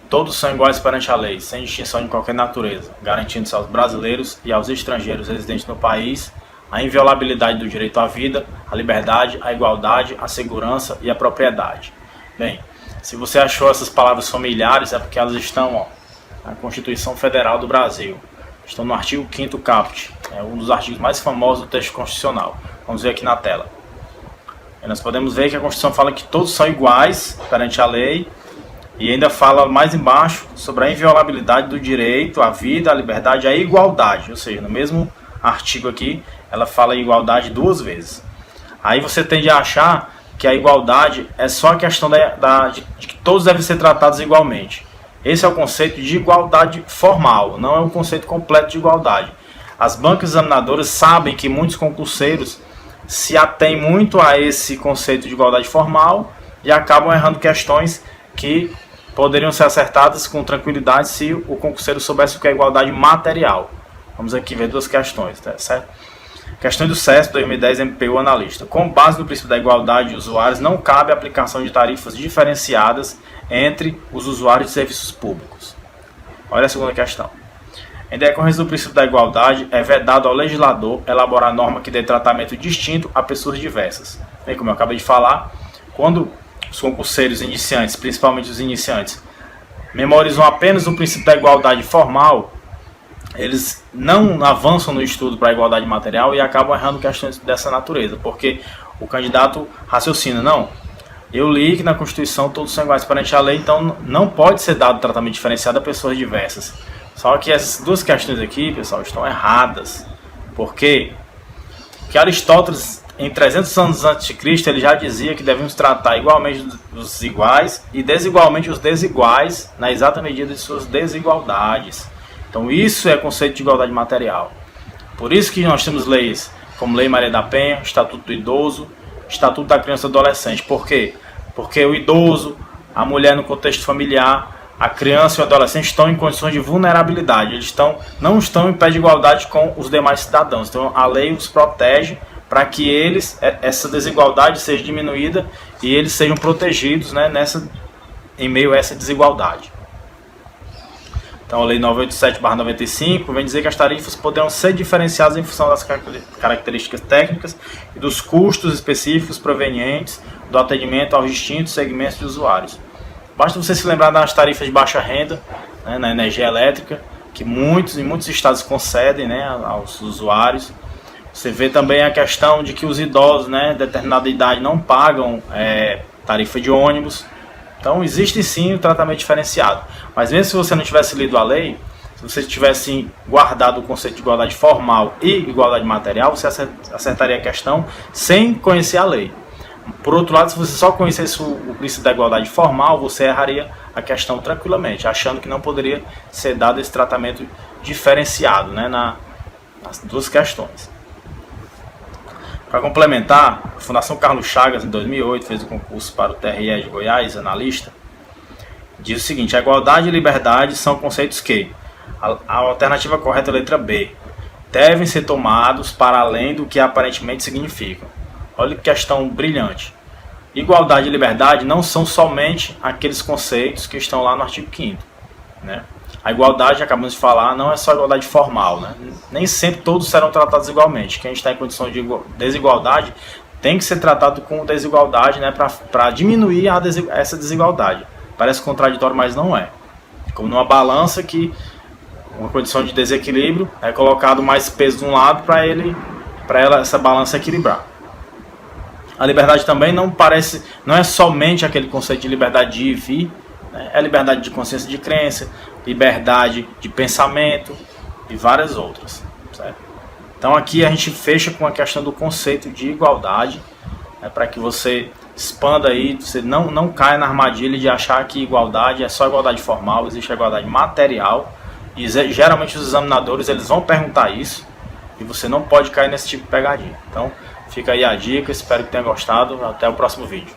todos são iguais perante a lei, sem distinção de qualquer natureza, garantindo-se aos brasileiros e aos estrangeiros residentes no país a inviolabilidade do direito à vida, à liberdade, à igualdade, à segurança e à propriedade. Bem, se você achou essas palavras familiares, é porque elas estão na Constituição Federal do Brasil. Estão no artigo 5º caput, é um dos artigos mais famosos do texto constitucional. Vamos ver aqui na tela. E nós podemos ver que a Constituição fala que todos são iguais perante a lei, e ainda fala mais embaixo sobre a inviolabilidade do direito à vida, à liberdade e à igualdade. Ou seja, no mesmo artigo aqui, ela fala em igualdade 2 vezes. Aí você tende a achar que a igualdade é só a questão de que todos devem ser tratados igualmente. Esse é o conceito de igualdade formal, não é o conceito completo de igualdade. As bancas examinadoras sabem que muitos concurseiros se atêm muito a esse conceito de igualdade formal e acabam errando questões que poderiam ser acertadas com tranquilidade se o concurseiro soubesse o que é igualdade material. Vamos aqui ver 2 questões, tá certo? Questões do CESP 2010 MPU analista. Com base no princípio da igualdade de usuários, não cabe a aplicação de tarifas diferenciadas entre os usuários de serviços públicos. Olha a segunda questão. Em decorrência do princípio da igualdade, é vedado ao legislador elaborar norma que dê tratamento distinto a pessoas diversas. Bem, como eu acabei de falar, quando os concurseiros iniciantes, principalmente os iniciantes, memorizam apenas o princípio da igualdade formal, eles não avançam no estudo para a igualdade material e acabam errando questões dessa natureza, porque o candidato raciocina, não, eu li que na Constituição todos são iguais perante a lei, então não pode ser dado tratamento diferenciado a pessoas diversas. Só que essas 2 questões aqui, pessoal, estão erradas. Por quê? Porque Aristóteles, em 300 anos antes de Cristo, ele já dizia que devemos tratar igualmente os iguais e desigualmente os desiguais na exata medida de suas desigualdades. Então isso é conceito de igualdade material. Por isso que nós temos leis como Lei Maria da Penha, Estatuto do Idoso, Estatuto da Criança e do Adolescente. Por quê? Porque o idoso, a mulher no contexto familiar, a criança e o adolescente estão em condições de vulnerabilidade. Eles não estão em pé de igualdade com os demais cidadãos. Então a lei os protege para que essa desigualdade seja diminuída e eles sejam protegidos, né, em meio a essa desigualdade. Então a Lei 987/95 vem dizer que as tarifas poderão ser diferenciadas em função das características técnicas e dos custos específicos provenientes do atendimento aos distintos segmentos de usuários. Basta você se lembrar das tarifas de baixa renda, né, na energia elétrica, que em muitos estados concedem, né, aos usuários. Você vê também a questão de que os idosos, né, de determinada idade não pagam tarifa de ônibus. Então existe sim o tratamento diferenciado. Mas mesmo se você não tivesse lido a lei, se você tivesse guardado o conceito de igualdade formal e igualdade material, você acertaria a questão sem conhecer a lei. Por outro lado, se você só conhecesse o princípio da igualdade formal, você erraria a questão tranquilamente, achando que não poderia ser dado esse tratamento diferenciado, né, nas 2 questões. Para complementar, a Fundação Carlos Chagas, em 2008, fez o concurso para o TRE de Goiás, analista, diz o seguinte: a igualdade e liberdade são conceitos que, a alternativa correta é a letra B, devem ser tomados para além do que aparentemente significam. Olha que questão brilhante. Igualdade e liberdade não são somente aqueles conceitos que estão lá no artigo 5º, né? A igualdade, acabamos de falar, não é só igualdade formal, né? Nem sempre todos serão tratados igualmente. Quem está em condição de desigualdade tem que ser tratado com desigualdade, né, para diminuir essa desigualdade. Parece contraditório, mas não é. Como numa balança que uma condição de desequilíbrio é colocado mais peso de um lado para essa balança equilibrar. A liberdade também não é somente aquele conceito de liberdade de ir e vir, né? É liberdade de consciência de crença, liberdade de pensamento e várias outras, certo? Então aqui a gente fecha com a questão do conceito de igualdade, né, para que você expanda aí, você não caia na armadilha de achar que igualdade é só igualdade formal, existe a igualdade material, e geralmente os examinadores eles vão perguntar isso, e você não pode cair nesse tipo de pegadinha. Então fica aí a dica, espero que tenha gostado, até o próximo vídeo.